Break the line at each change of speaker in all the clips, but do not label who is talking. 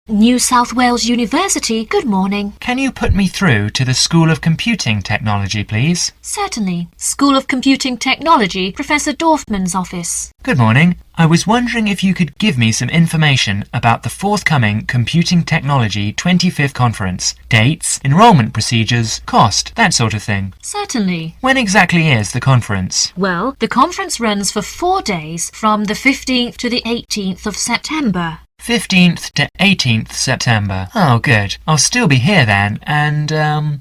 New South Wales University, good morning.
Can you put me through to the School of Computing Technology, please?
Certainly. School of Computing Technology, Professor Dorfman's office.
Good morning. I was wondering if you could give me some information about the forthcoming Computing Technology 25th Conference. Dates, enrolment procedures, cost, that sort of thing.
Certainly.
When exactly is the conference?
Well, the conference runs for 4 days from the 15th to the 18th of September.
15th to 18th September. Oh, good. I'll still be here then. And,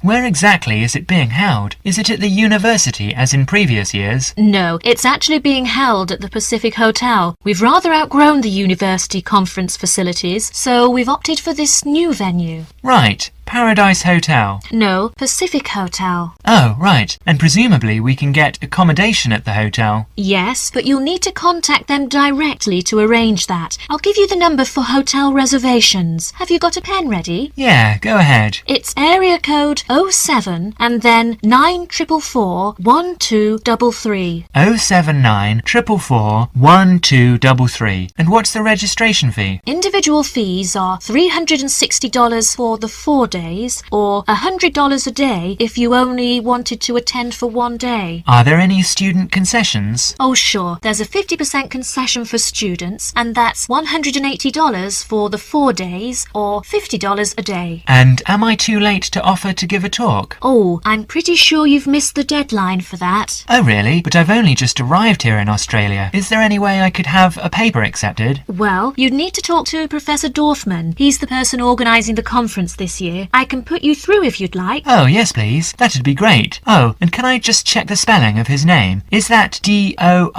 where exactly is it being held? Is it at the university as in previous years?
No, it's actually being held at the Pacific Hotel. We've rather outgrown the university conference facilities, so we've opted for this new venue.
Right. Paradise Hotel.
No, Pacific Hotel.
Oh, right. And presumably we can get accommodation at the hotel.
Yes, but you'll need to contact them directly to arrange that. I'll give you the number for hotel reservations. Have you got a pen ready?
Yeah, go ahead.
It's area code 07 and then 9444 1233.
079 444 1233. And what's the registration fee?
Individual fees are $360 for the 4 days or $100 a day if you only wanted to attend for 1 day.
Are there any student concessions?
Oh, sure. There's a 50% concession for students, and that's $180 for the 4 days or $50 a day.
And am I too late to offer to give a talk?
Oh, I'm pretty sure you've missed the deadline for that.
Oh, really? But I've only just arrived here in Australia. Is there any way I could have a paper accepted?
Well, you'd need to talk to Professor Dorfman. He's the person organising the conference this year. I can put you through if you'd like.
Oh, yes, please. That'd be great. Oh, and can I just check the spelling of his name? Is that Dorfman?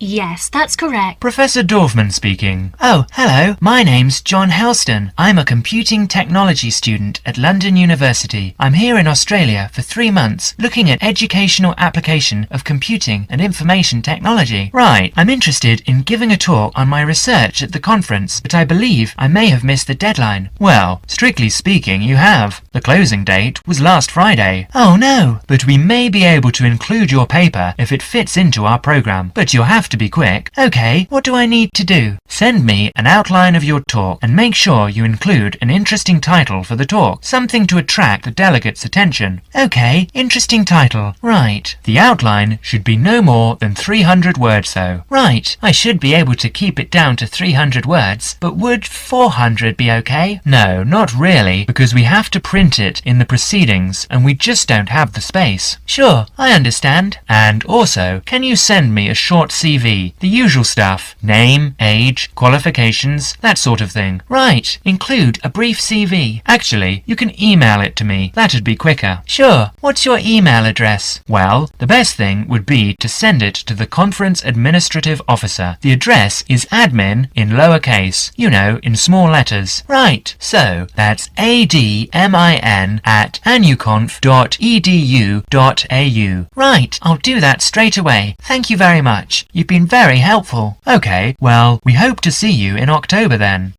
Yes, that's correct.
Professor Dorfman speaking. Oh, hello. My name's John Helston. I'm a computing technology student at London University. I'm here in Australia for 3 months, looking at educational application of computing and information technology. Right. I'm interested in giving a talk on my research at the conference, but I believe I may have missed the deadline. Well, strictly speaking, you have. The closing date was last Friday. Oh no! But we may be able to include your paper if it fits into our program. But you'll have to be quick. Okay, what do I need to do? Send me an outline of your talk and make sure you include an interesting title for the talk. Something to attract the delegates' attention. Okay, interesting title. Right. The outline should be no more than 300 words though. Right. I should be able to keep it down to 300 words, but would 400 be okay? No, not really, because we have to print it in the proceedings and we just don't have the space. Sure, I understand. And also, can you send me a short CV? The usual stuff. Name, age, qualifications, that sort of thing. Right, include a brief CV. Actually, you can email it to me. That'd be quicker. Sure, what's your email address? Well, the best thing would be to send it to the Conference Administrative Officer. The address is admin in lowercase, you know, in small letters. Right. So, that's admin@anuconf.edu.au. Right, I'll do that straight away. Thank you very much. You've been very helpful. Okay, well, we hope to see you in October then.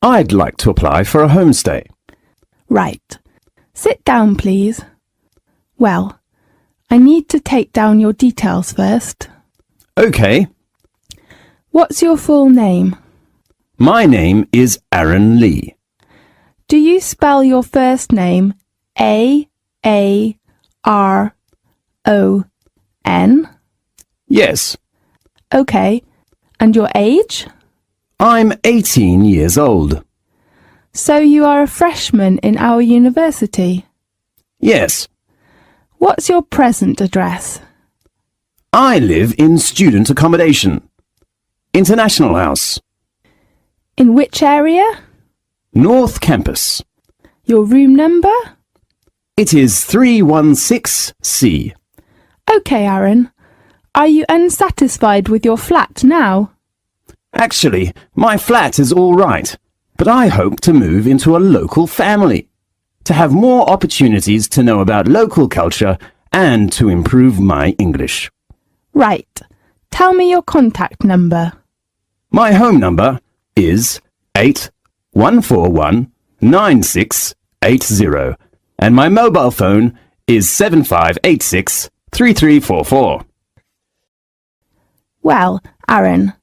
I'd like to apply for a homestay.
Right. Sit down, please. Well, I need to take down your details first.
Okay.
What's your full name?
My name is Aaron Lee.
Do you spell your first name A-A-R-O-N?
Yes.
Okay. And your age?
I'm 18 years old.
So you are a freshman in our university?
Yes.
What's your present address?
I live in student accommodation. International House.
In which area?
North Campus.
Your room number?
It is 316C.
Okay, Aaron. Are you unsatisfied with your flat now?
Actually, my flat is all right, but I hope to move into a local family, to have more opportunities to know about local culture and to improve my English.
Right. Tell me your contact number.
My home number is 8141 9680 and my mobile phone is 7586 3344.
Well, Aaron,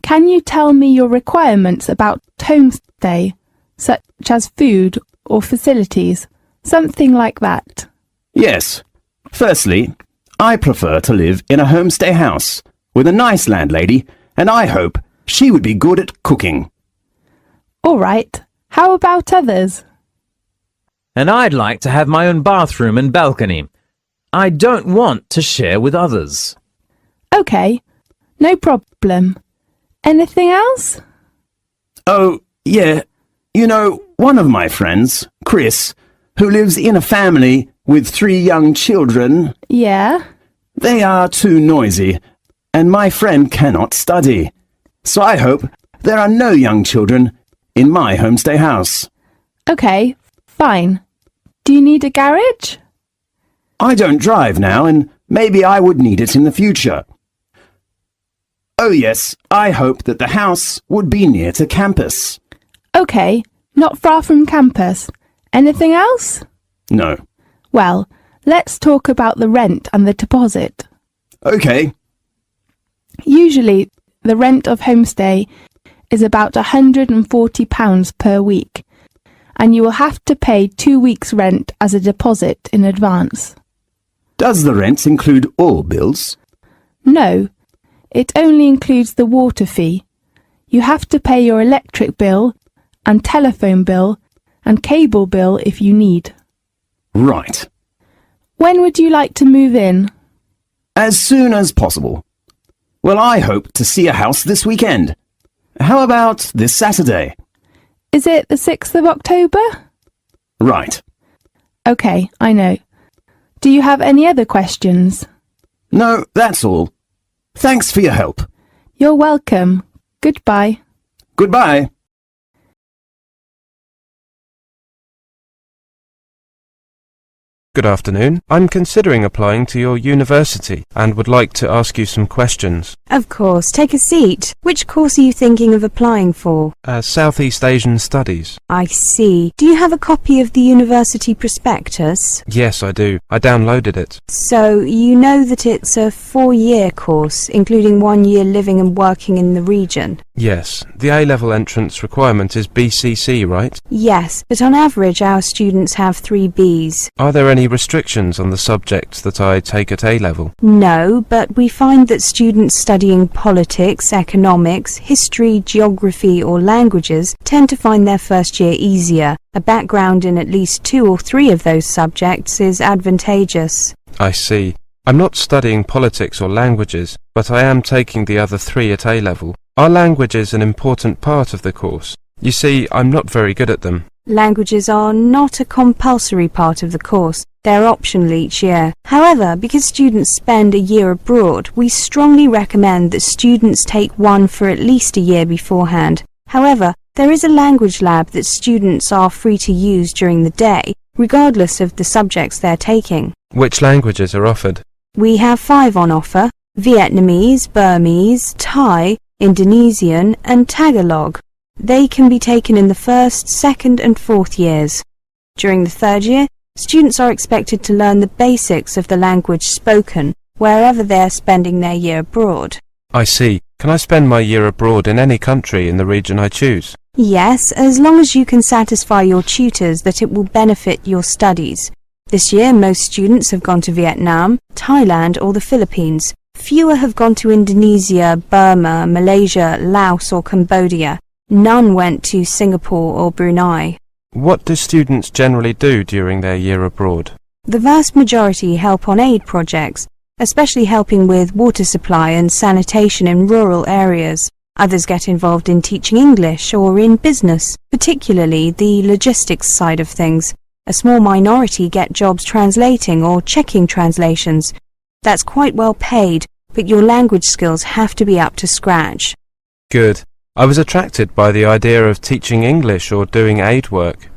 can you tell me your requirements about homestay, such as food or facilities, something like that?
Yes. Firstly, I prefer to live in a homestay house with a nice landlady, and I hope she would be good at cooking.
All right. How about others?
And I'd like to have my own bathroom and balcony. I don't want to share with others.
Okay, no problem. Anything else?
Oh, yeah. You know, one of my friends, Chris, who lives in a family with 3 young children,
Yeah?
they are too noisy, and my friend cannot study. So I hope there are no young children in my homestay house.
Okay, fine. Do you need a garage?
I don't drive now, and maybe I would need it in the future. Oh yes, I hope that the house would be near to campus.
Okay, not far from campus. Anything else?
No.
Well, let's talk about the rent and the deposit.
Okay.
Usually, the rent of homestay is about £140 per week, and you will have to pay 2 weeks' rent as a deposit in advance.
Does the rent include all bills?
No, it only includes the water fee. You have to pay your electric bill and telephone bill and cable bill if you need.
Right.
When would you like to move in?
As soon as possible. Well, I hope to see a house this weekend. How about this Saturday?
Is it the 6th of October?
Right.
Okay, I know. Do you have any other questions?
No, that's all. Thanks for your help.
You're welcome. Goodbye.
Goodbye.
Good afternoon. I'm considering applying to your university and would like to ask you some questions.
Of course, take a seat. Which course are you thinking of applying for?
Southeast Asian Studies.
I see. Do you have a copy of the university prospectus?
Yes, I do. I downloaded it.
So, you know that it's a 4-year course, including 1 year living and working in the region?
Yes. The A-level entrance requirement is BCC, right?
Yes, but on average our students have 3 Bs.
Are there any restrictions on the subjects that I take at A-level?
No, but we find that students studying politics, economics, history, geography or languages tend to find their first year easier. A background in at least 2 or 3 of those subjects is advantageous.
I see. I'm not studying politics or languages, but I am taking the other 3 at A-level. Are languages an important part of the course? You see, I'm not very good at them.
Languages are not a compulsory part of the course. They're optional each year. However, because students spend a year abroad, we strongly recommend that students take one for at least a year beforehand. However, there is a language lab that students are free to use during the day, regardless of the subjects they're taking.
Which languages are offered?
We have 5 on offer: Vietnamese, Burmese, Thai, Indonesian and Tagalog. They can be taken in the 1st, 2nd and 4th years. During the 3rd year, students are expected to learn the basics of the language spoken wherever they are spending their year abroad.
I see. Can I spend my year abroad in any country in the region I choose?
Yes, as long as you can satisfy your tutors that it will benefit your studies. This year, most students have gone to Vietnam, Thailand or the Philippines. Fewer have gone to Indonesia, Burma, Malaysia, Laos or Cambodia. None went to Singapore or Brunei.
What do students generally do during their year abroad?
The vast majority help on aid projects, especially helping with water supply and sanitation in rural areas. Others get involved in teaching English or in business, particularly the logistics side of things. A small minority get jobs translating or checking translations. That's quite well paid, but your language skills have to be up to scratch.
Good. I was attracted by the idea of teaching English or doing aid work.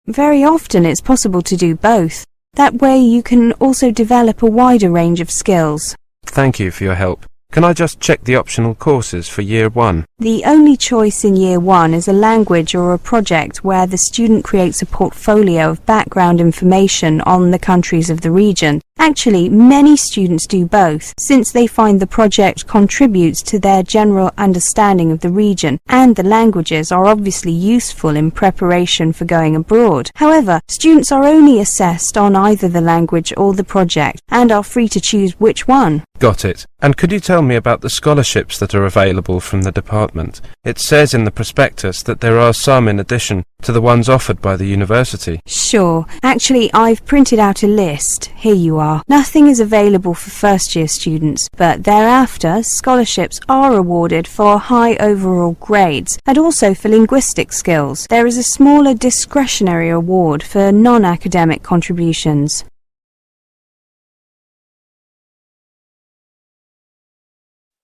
Very often it's possible to do both. That way you can also develop a wider range of skills.
Thank you for your help. Can I just check the optional courses for Year 1?
The only choice in Year 1 is a language or a project where the student creates a portfolio of background information on the countries of the region. Actually, many students do both, since they find the project contributes to their general understanding of the region, and the languages are obviously useful in preparation for going abroad. However, students are only assessed on either the language or the project, and are free to choose which one.
Got it. And could you tell me about the scholarships that are available from the department? It says in the prospectus that there are some in addition to the ones offered by the university.
Sure. Actually, I've printed out a list. Here you are. Nothing is available for first-year students, but thereafter, scholarships are awarded for high overall grades and also for linguistic skills. There is a smaller discretionary award for non-academic contributions.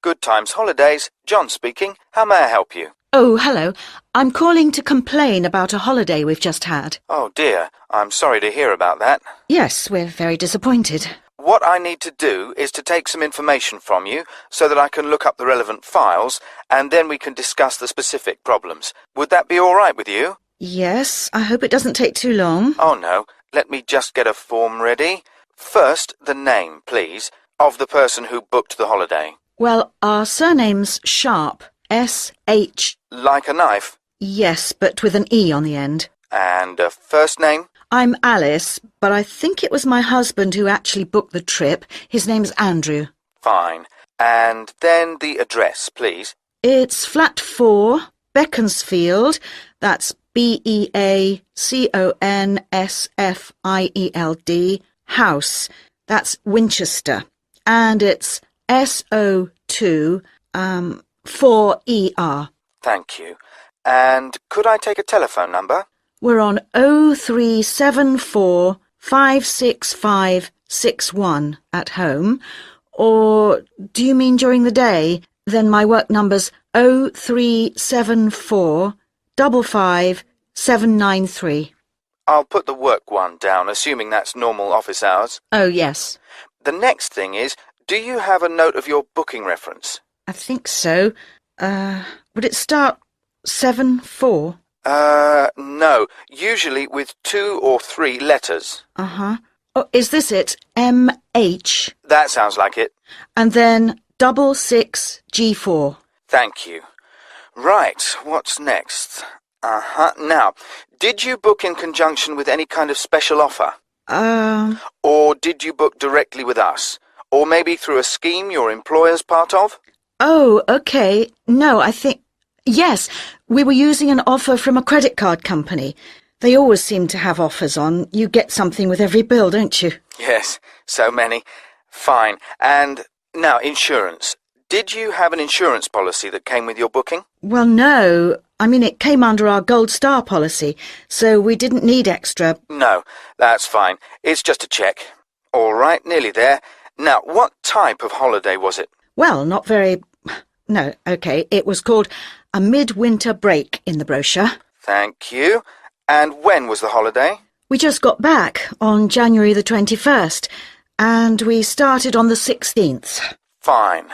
Good Times Holidays, John speaking. How may I help you?
Oh, hello. I'm calling to complain about a holiday we've just had.
Oh dear, I'm sorry to hear about that.
Yes, we're very disappointed.
What I need to do is to take some information from you so that I can look up the relevant files and then we can discuss the specific problems. Would that be all right with you?
Yes, I hope it doesn't take too long.
Oh no, let me just get a form ready. First, the name, please, of the person who booked the holiday.
Well, our surname's Sharp. S-H.
Like a knife?
Yes, but with an E on the end.
And a first name?
I'm Alice, but I think it was my husband who actually booked the trip. His name's Andrew.
Fine. And then the address, please.
It's flat 4, Beaconsfield. That's Beaconsfield, house. That's Winchester. And it's SO2, 4ER.
Thank you. And could I take a telephone number?
We're on 0374 565 61 at home. Or do you mean during the day? Then my work number's 0374 55 793.
I'll put the work one down, assuming that's normal office hours.
Oh, yes.
The next thing is, do you have a note of your booking reference?
I think so. Would it start 74?
No. Usually with 2 or 3 letters.
Uh-huh. Oh, is this it? MH?
That sounds like it.
And then 66G4.
Thank you. Right, what's next? Now, did you book in conjunction with any kind of special offer? Or did you book directly with us? Or maybe through a scheme your employer's part of?
Oh, okay. No, I think... Yes, we were using an offer from a credit card company. They always seem to have offers on. You get something with every bill, don't you?
Yes, so many. Fine. And now, insurance. Did you have an insurance policy that came with your booking?
Well, no. I mean, it came under our Gold Star policy, so we didn't need extra.
No, that's fine. It's just a check. All right, nearly there. Now, what type of holiday was it?
Well, not very... No, okay. It was called a midwinter break in the brochure.
Thank you. And when was the holiday?
We just got back on January the 21st, and we started on the 16th.
Fine.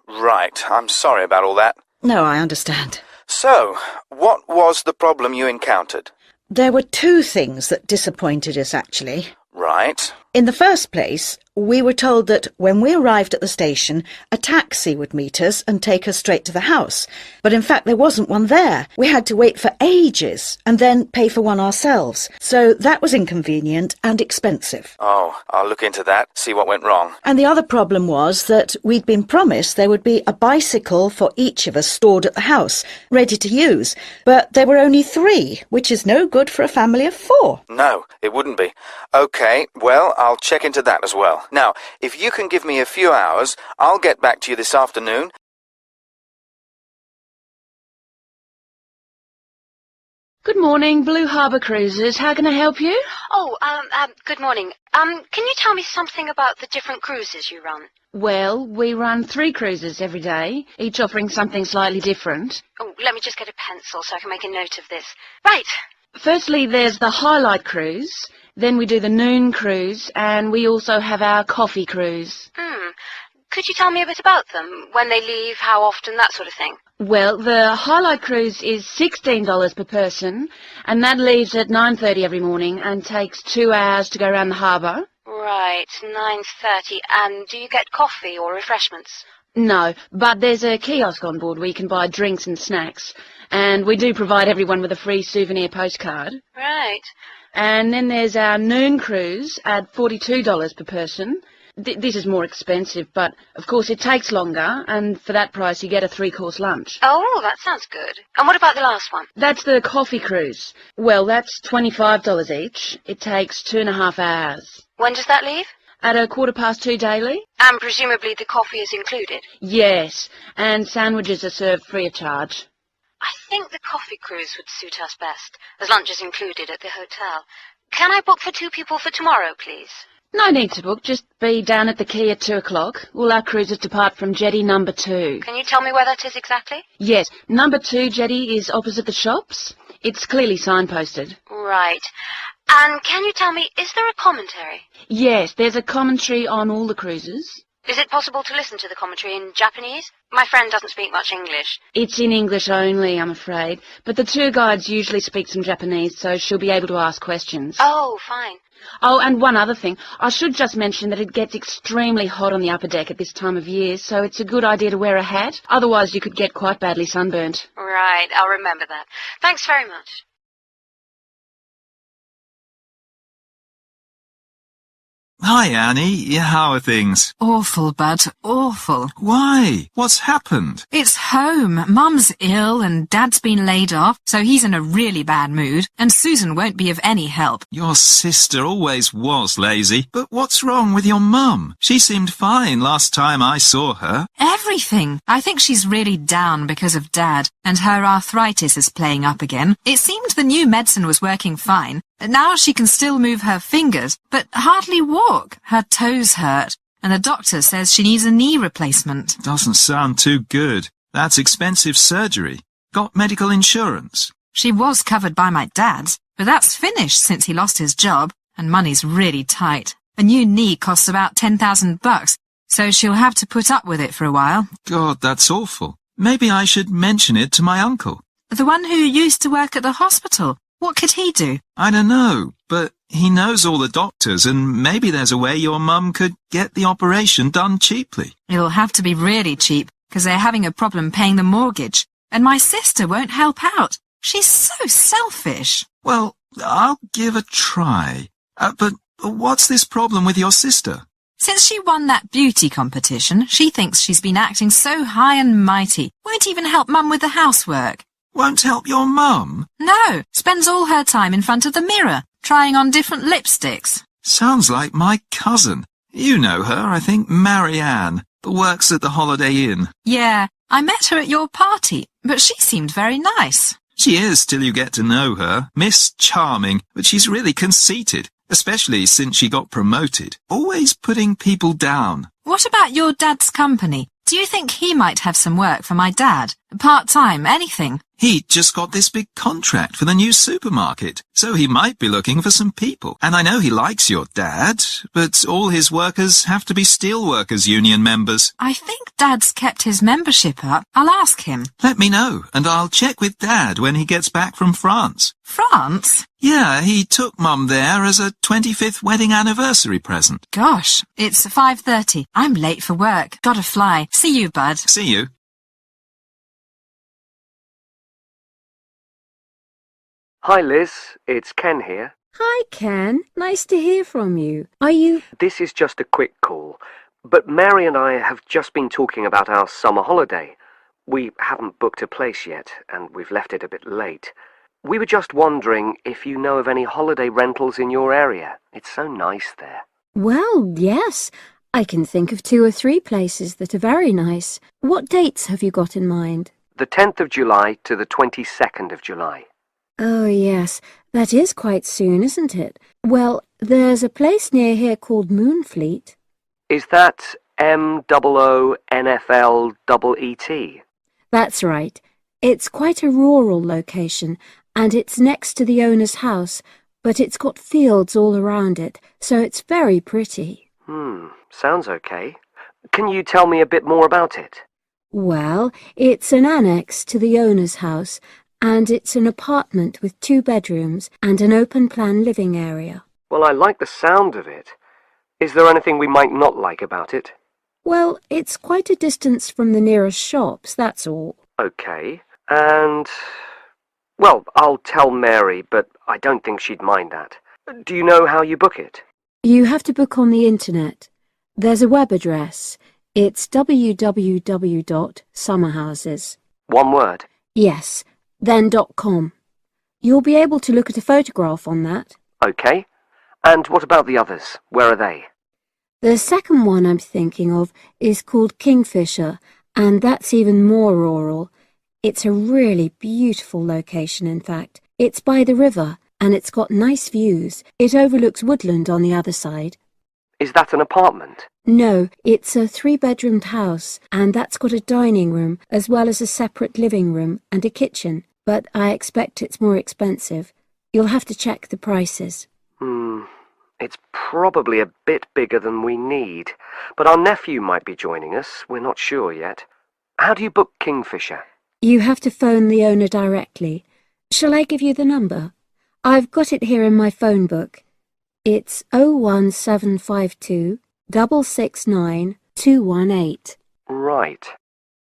Right. I'm sorry about all that.
No, I understand.
So, what was the problem you encountered?
There were 2 things that disappointed us, actually.
Right.
In the first place, we were told that when we arrived at the station, a taxi would meet us and take us straight to the house. But in fact, there wasn't one there. We had to wait for ages and then pay for one ourselves. So that was inconvenient and expensive.
Oh, I'll look into that, see what went wrong.
And the other problem was that we'd been promised there would be a bicycle for each of us stored at the house, ready to use. But there were only 3, which is no good for a family of 4.
No, it wouldn't be. OK, well, I'll check into that as well. Now, if you can give me a few hours, I'll get back to you this afternoon.
Good morning, Blue Harbour Cruises. How can I help you?
Oh, good morning. Can you tell me something about the different cruises you run?
Well, we run 3 cruises every day, each offering something slightly different.
Oh, let me just get a pencil so I can make a note of this. Right.
Firstly, there's the Highlight Cruise. Then we do the Noon Cruise, and we also have our Coffee Cruise.
Could you tell me a bit about them? When they leave, how often, that sort of thing?
Well, the Highlight cruise is $16 per person, and that leaves at 9:30 every morning and takes 2 hours to go around the harbour.
Right, 9:30. And do you get coffee or refreshments?
No, but there's a kiosk on board where you can buy drinks and snacks, and we do provide everyone with a free souvenir postcard.
Right.
And then there's our noon cruise at $42 per person. This is more expensive, but of course it takes longer, and for that price you get a 3-course lunch.
Oh, that sounds good. And what about the last one?
That's the coffee cruise. Well, that's $25 each. It takes 2.5 hours.
When does that leave?
At 2:15 daily?
And presumably the coffee is included?
Yes, and sandwiches are served free of charge.
I think the coffee cruise would suit us best, as lunch is included at the hotel. Can I book for 2 people for tomorrow, please?
No need to book, just be down at the quay at 2 o'clock. All our cruises depart from jetty number 2.
Can you tell me where that is exactly?
Yes, number 2 jetty is opposite the shops. It's clearly signposted.
Right. And can you tell me, is there a commentary?
Yes, there's a commentary on all the cruises.
Is it possible to listen to the commentary in Japanese? My friend doesn't speak much English.
It's in English only, I'm afraid. But the tour guides usually speak some Japanese, so she'll be able to ask questions.
Oh, fine.
Oh, and one other thing. I should just mention that it gets extremely hot on the upper deck at this time of year, so it's a good idea to wear a hat. Otherwise, you could get quite badly sunburnt.
Right, I'll remember that. Thanks very much.
Hi, Annie. How are things?
Awful, Bud. Awful.
Why? What's happened?
It's home. Mum's ill and Dad's been laid off, so he's in a really bad mood, and Susan won't be of any help.
Your sister always was lazy, but what's wrong with your mum? She seemed fine last time I saw her.
Everything. I think she's really down because of Dad, and her arthritis is playing up again. It seemed the new medicine was working fine. Now she can still move her fingers, but hardly walk. Her toes hurt, and the doctor says she needs a knee replacement.
Doesn't sound too good. That's expensive surgery. Got medical insurance?
She was covered by my dad's, but that's finished since he lost his job, and money's really tight. A new knee costs about $10,000, so she'll have to put up with it for a while.
God, that's awful. Maybe I should mention it to my uncle.
The one who used to work at the hospital. What could he do?
I don't know, but he knows all the doctors, and maybe there's a way your mum could get the operation done cheaply.
It'll have to be really cheap, because they're having a problem paying the mortgage. And my sister won't help out. She's so selfish.
Well, I'll give a try. But what's this problem with your sister?
Since she won that beauty competition, she thinks she's been acting so high and mighty. Won't even help Mum with the housework.
Won't help your mum?
No, spends all her time in front of the mirror, trying on different lipsticks.
Sounds like my cousin. You know her, I think, Marianne, that works at the Holiday Inn.
Yeah, I met her at your party, but she seemed very nice.
She is till you get to know her. Miss Charming, but she's really conceited, especially since she got promoted. Always putting people down.
What about your dad's company? Do you think he might have some work for my dad? Part-time, anything?
He just got this big contract for the new supermarket, so he might be looking for some people. And I know he likes your dad, but all his workers have to be Steelworkers Union members.
I think Dad's kept his membership up. I'll ask him.
Let me know, and I'll check with Dad when he gets back from France.
France?
Yeah, he took Mum there as a 25th wedding anniversary present.
Gosh, it's 5:30. I'm late for work. Gotta fly. See you, Bud.
See you.
Hi Liz, it's Ken here.
Hi Ken, nice to hear from you. Are you...
This is just a quick call, but Mary and I have just been talking about our summer holiday. We haven't booked a place yet, and we've left it a bit late. We were just wondering if you know of any holiday rentals in your area. It's so nice there.
Well, yes. I can think of 2 or 3 places that are very nice. What dates have you got in mind?
The 10th of July to the 22nd of July.
Oh, yes. That is quite soon, isn't it? Well, there's a place near here called Moonfleet.
Is that MOONFLEET?
That's right. It's quite a rural location, and it's next to the owner's house, but it's got fields all around it, so it's very pretty.
Sounds okay. Can you tell me a bit more about it?
Well, it's an annex to the owner's house, and it's an apartment with 2 bedrooms and an open-plan living area.
Well, I like the sound of it. Is there anything we might not like about it?
Well, it's quite a distance from the nearest shops, that's all.
Okay, and... Well, I'll tell Mary, but I don't think she'd mind that. Do you know how you book it?
You have to book on the internet. There's a web address. It's www.summerhouses.
One word?
Yes, then .com. You'll be able to look at a photograph on that.
Okay. And what about the others? Where are they?
The second one I'm thinking of is called Kingfisher, and that's even more rural. It's a really beautiful location, in fact. It's by the river, and it's got nice views. It overlooks woodland on the other side.
Is that an apartment?
No, it's a 3-bedroomed house, and that's got a dining room, as well as a separate living room and a kitchen. But I expect it's more expensive. You'll have to check the prices.
It's probably a bit bigger than we need, but our nephew might be joining us. We're not sure yet. How do you book Kingfisher?
You have to phone the owner directly. Shall I give you the number? I've got it here in my phone book. It's 01752 669 218.
Right.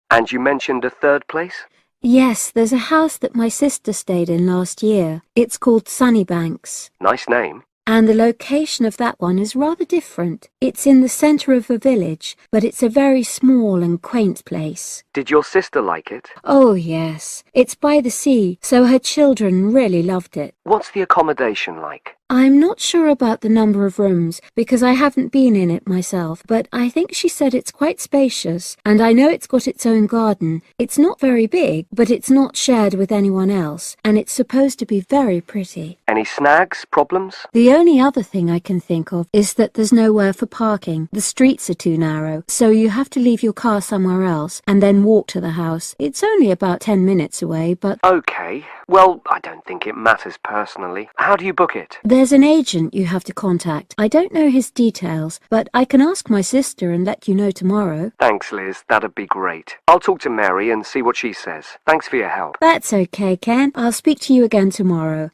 And you mentioned a third place?
Yes, there's a house that my sister stayed in last year. It's called Sunnybanks.
Nice name.
And the location of that one is rather different. It's in the centre of a village, but it's a very small and quaint place.
Did your sister like it?
Oh, yes. It's by the sea, so her children really loved it.
What's the accommodation like?
I'm not sure about the number of rooms, because I haven't been in it myself, but I think she said it's quite spacious, and I know it's got its own garden. It's not very big, but it's not shared with anyone else, and it's supposed to be very pretty.
Any snags, problems?
The only other thing I can think of is that there's nowhere for parking. The streets are too narrow, so you have to leave your car somewhere else and then walk to the house. It's only about 10 minutes away, but...
Okay. Well, I don't think it matters personally. How do you book it?
There's an agent you have to contact. I don't know his details, but I can ask my sister and let you know tomorrow.
Thanks, Liz. That'd be great. I'll talk to Mary and see what she says. Thanks for your help.
That's okay, Ken. I'll speak to you again tomorrow.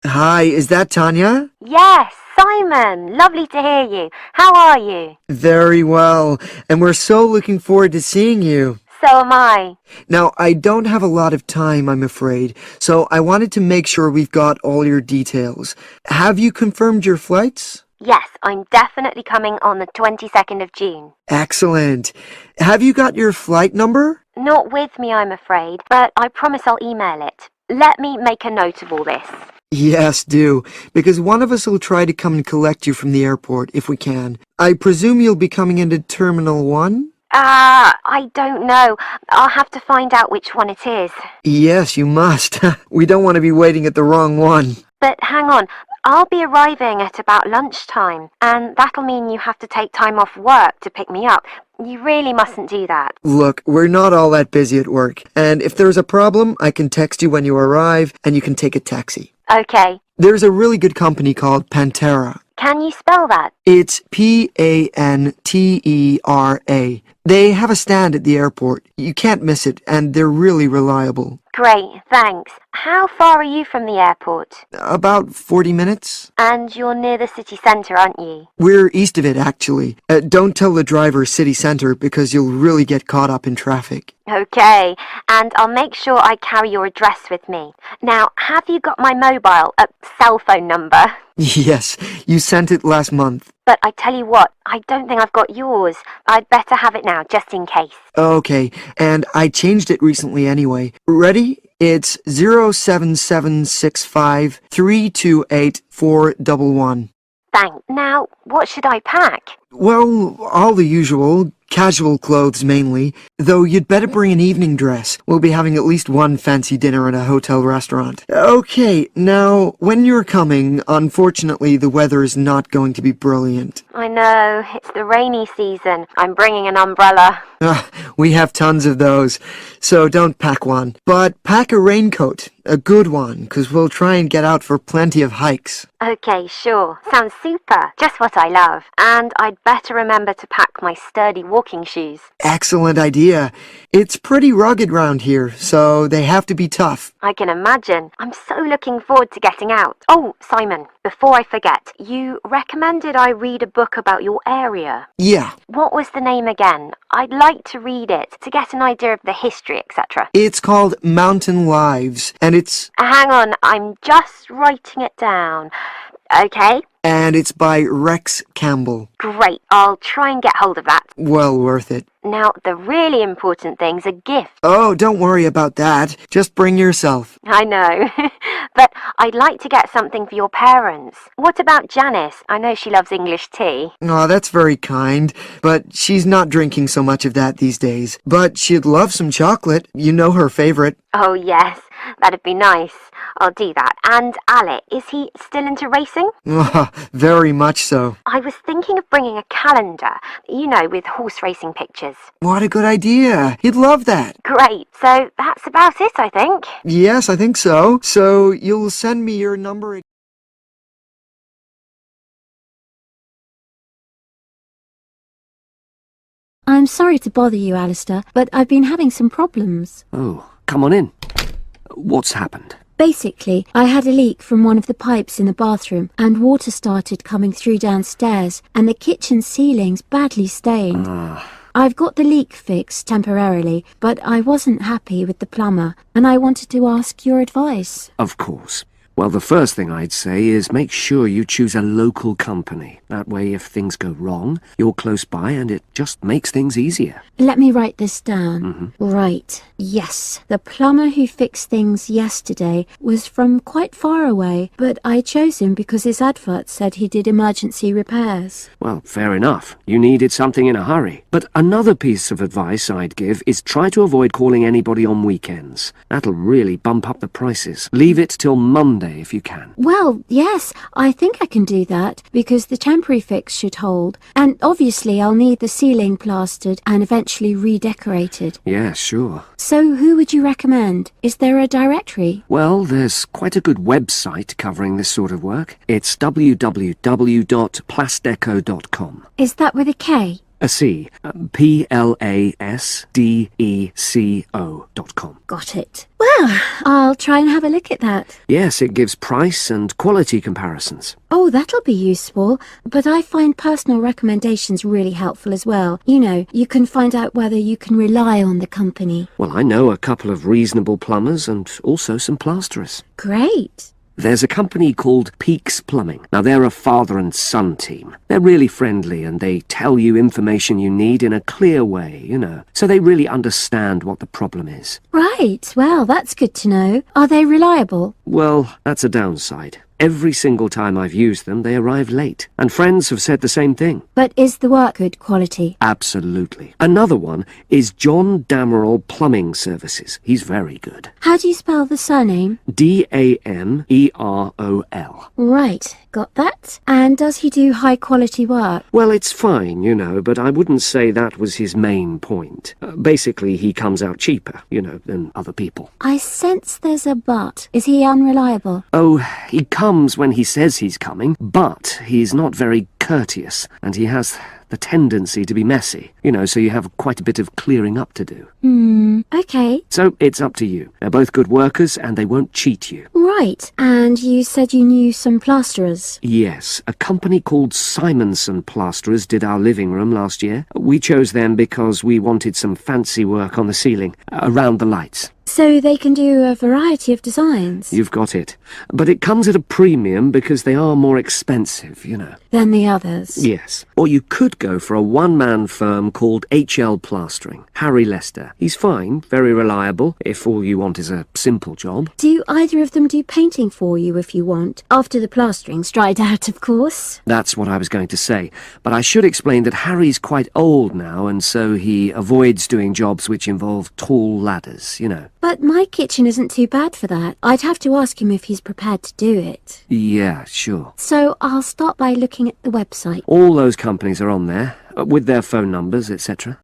Hi, is that Tanya?
Yes, Simon. Lovely to hear you. How are you?
Very well, and we're so looking forward to seeing you.
So am I.
Now, I don't have a lot of time, I'm afraid, so I wanted to make sure we've got all your details. Have you confirmed your flights?
Yes, I'm definitely coming on the 22nd of June.
Excellent. Have you got your flight number?
Not with me, I'm afraid, but I promise I'll email it. Let me make a note of all this.
Yes, do, because one of us will try to come and collect you from the airport, if we can. I presume you'll be coming into Terminal 1?
I don't know. I'll have to find out which one it is.
Yes, you must. We don't want to be waiting at the wrong one.
But hang on, I'll be arriving at about lunchtime, and that'll mean you have to take time off work to pick me up. You really mustn't do that.
Look, we're not all that busy at work, and if there's a problem, I can text you when you arrive, and you can take a taxi.
Okay.
There's a really good company called Pantera.
Can you spell that?
It's Pantera. They have a stand at the airport. You can't miss it, and they're really reliable.
Great, thanks. How far are you from the airport?
About 40 minutes.
And you're near the city centre, aren't you?
We're east of it, actually. Don't tell the driver city centre, because you'll really get caught up in traffic.
Okay, and I'll make sure I carry your address with me. Now, have you got my mobile, cell phone number?
Yes, you sent it last month.
But I tell you what, I don't think I've got yours. I'd better have it now, just in case.
Okay, and I changed it recently anyway. Ready? It's 07765 328 411.
Thanks. Now, what should I pack?
Well, all the usual. Casual clothes mainly, though you'd better bring an evening dress. We'll be having at least one fancy dinner in a hotel restaurant. Okay, now, when you're coming, unfortunately the weather is not going to be brilliant.
I know, it's the rainy season. I'm bringing an umbrella.
We have tons of those, so don't pack one. But pack a raincoat, a good one, 'cause we'll try and get out for plenty of hikes.
Okay, sure. Sounds super. Just what I love. And I'd better remember to pack my sturdy walking shoes.
Excellent idea. It's pretty rugged round here, so they have to be tough.
I can imagine. I'm so looking forward to getting out. Oh, Simon, before I forget, you recommended I read a book about your area.
Yeah.
What was the name again? I'd like to read it to get an idea of the history, etc.
It's called Mountain Lives, and it's...
Hang on, I'm just writing it down. Okay.
And it's by Rex Campbell.
Great, I'll try and get hold of that.
Well worth it.
Now, the really important thing's a gift.
Oh, don't worry about that. Just bring yourself.
I know, but I'd like to get something for your parents. What about Janice? I know she loves English tea.
Oh, that's very kind, but she's not drinking so much of that these days. But she'd love some chocolate. You know her favorite.
Oh, yes, that'd be nice. I'll do that. And Alec, is he still into racing?
Very much so.
I was thinking of bringing a calendar, you know, with horse racing pictures.
What a good idea. He'd love that.
Great. So that's about it, I think.
Yes, I think so. So you'll send me your number.
I'm sorry to bother you, Alistair, but I've been having some problems.
Oh, come on in. What's happened?
Basically, I had a leak from one of the pipes in the bathroom, and water started coming through downstairs, and the kitchen ceiling's badly stained. I've got the leak fixed temporarily, but I wasn't happy with the plumber, and I wanted to ask your advice.
Of course. Well, the first thing I'd say is make sure you choose a local company. That way, if things go wrong, you're close by and it just makes things easier.
Let me write this down. Right. Yes. The plumber who fixed things yesterday was from quite far away, but I chose him because his advert said he did emergency repairs.
Well, fair enough. You needed something in a hurry. But another piece of advice I'd give is try to avoid calling anybody on weekends. That'll really bump up the prices. Leave it till Monday if you can.
Well, yes, I think I can do that, because the temporary fix should hold. And obviously I'll need the ceiling plastered and eventually redecorated.
Yeah, sure.
So who would you recommend? Is there a directory?
Well, there's quite a good website covering this sort of work. It's www.plasdeco.com.
Is that with a K?
A C. PLASDECO.com.
Got it. Well, I'll try and have a look at that.
Yes, it gives price and quality comparisons.
Oh, that'll be useful. But I find personal recommendations really helpful as well. You know, you can find out whether you can rely on the company.
Well, I know a couple of reasonable plumbers and also some plasterers.
Great.
There's a company called Peaks Plumbing. Now, they're a father and son team. They're really friendly and they tell you information you need in a clear way, you know, so they really understand what the problem is.
Right. Well, that's good to know. Are they reliable?
Well, that's a downside. Every single time I've used them, they arrive late. And friends have said the same thing.
But is the work good quality?
Absolutely. Another one is John Damerel Plumbing Services. He's very good.
How do you spell the surname?
Damerol.
Right. Got that. And does he do high quality work?
Well, it's fine, you know, but I wouldn't say that was his main point. Basically, he comes out cheaper, you know, than other people.
I sense there's a but. Is he unreliable?
Oh, he comes when he says he's coming, but he's not very courteous, and he has the tendency to be messy, you know, so you have quite a bit of clearing up to do.
Okay.
So it's up to you. They're both good workers and they won't cheat you.
Right. And you said you knew some plasterers?
Yes. A company called Simonson Plasterers did our living room last year. We chose them because we wanted some fancy work on the ceiling, around the lights.
So they can do a variety of designs.
You've got it. But it comes at a premium because they are more expensive, you know.
Than the others.
Yes. Or you could go for a one-man firm called HL Plastering. Harry Lester. He's fine, very reliable, if all you want is a simple job.
Do either of them do painting for you if you want? After the plastering's dried out, of course.
That's what I was going to say. But I should explain that Harry's quite old now, and so he avoids doing jobs which involve tall ladders, you know.
But my kitchen isn't too bad for that. I'd have to ask him if he's prepared to do it.
Yeah, sure.
So I'll start by looking at the website.
All those companies are on there, with their phone numbers, etc.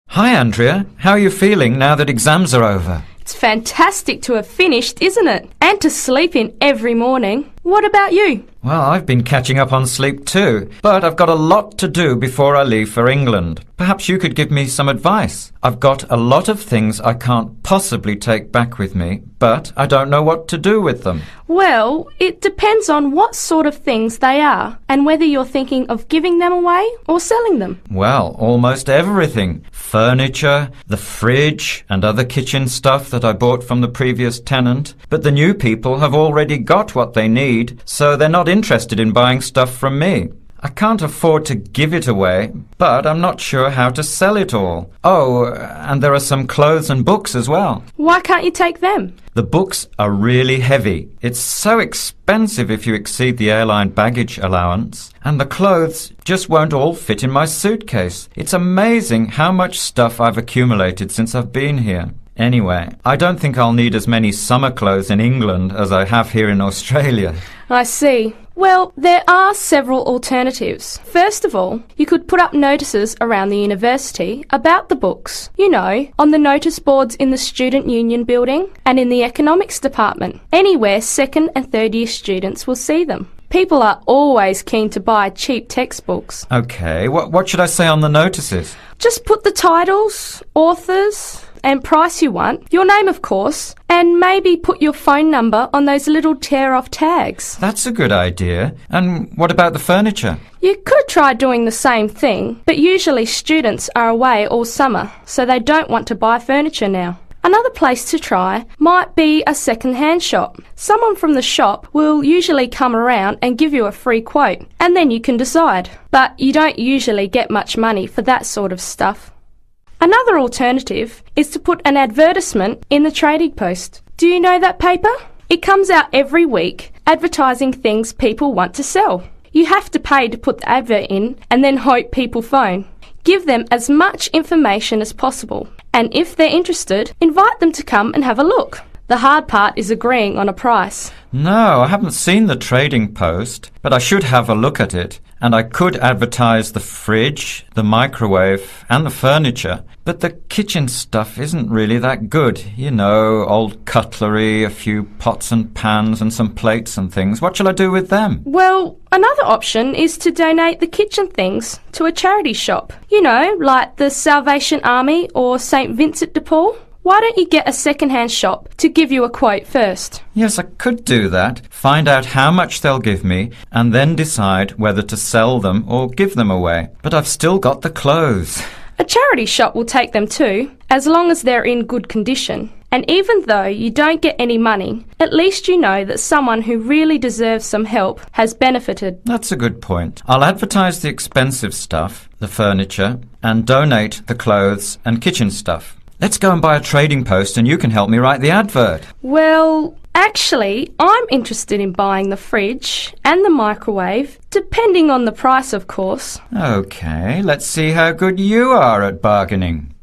Hi, Andrea. How are you feeling now that exams are over?
It's fantastic to have finished, isn't it? And to sleep in every morning. What about you?
Well, I've been catching up on sleep too, but I've got a lot to do before I leave for England. Perhaps you could give me some advice. I've got a lot of things I can't possibly take back with me, but I don't know what to do with them.
Well, it depends on what sort of things they are and whether you're thinking of giving them away or selling them.
Well, almost everything. Furniture, the fridge, and other kitchen stuff that I bought from the previous tenant. But the new people have already got what they need, so they're not interested in buying stuff from me. I can't afford to give it away, but I'm not sure how to sell it all. Oh, and there are some clothes and books as well.
Why can't you take them?
The books are really heavy. It's so expensive if you exceed the airline baggage allowance. And the clothes just won't all fit in my suitcase. It's amazing how much stuff I've accumulated since I've been here. Anyway, I don't think I'll need as many summer clothes in England as I have here in Australia.
I see. Well, there are several alternatives. First of all, you could put up notices around the university about the books. You know, on the notice boards in the Student Union building and in the economics department. Anywhere second and third year students will see them. People are always keen to buy cheap textbooks.
Okay, what should I say on the notices?
Just put the titles, authors, and price you want, your name of course, and maybe put your phone number on those little tear-off tags.
That's a good idea. And what about the furniture?
You could try doing the same thing, but usually students are away all summer, so they don't want to buy furniture now. Another place to try might be a second-hand shop. Someone from the shop will usually come around and give you a free quote, and then you can decide. But you don't usually get much money for that sort of stuff. Another alternative is to put an advertisement in the Trading Post. Do you know that paper? It comes out every week, advertising things people want to sell. You have to pay to put the advert in and then hope people phone. Give them as much information as possible, and if they're interested, invite them to come and have a look. The hard part is agreeing on a price.
No, I haven't seen the Trading Post, but I should have a look at it. And I could advertise the fridge, the microwave, and the furniture. But the kitchen stuff isn't really that good. You know, old cutlery, a few pots and pans, and some plates and things. What shall I do with them?
Well, another option is to donate the kitchen things to a charity shop. You know, like the Salvation Army or St. Vincent de Paul. Why don't you get a second-hand shop to give you a quote first?
Yes, I could do that. Find out how much they'll give me and then decide whether to sell them or give them away. But I've still got the clothes.
A charity shop will take them too, as long as they're in good condition. And even though you don't get any money, at least you know that someone who really deserves some help has benefited.
That's a good point. I'll advertise the expensive stuff, the furniture, and donate the clothes and kitchen stuff. Let's go and buy a Trading Post and you can help me write the advert.
Well, actually, I'm interested in buying the fridge and the microwave, depending on the price, of course.
Okay, let's see how good you are at bargaining.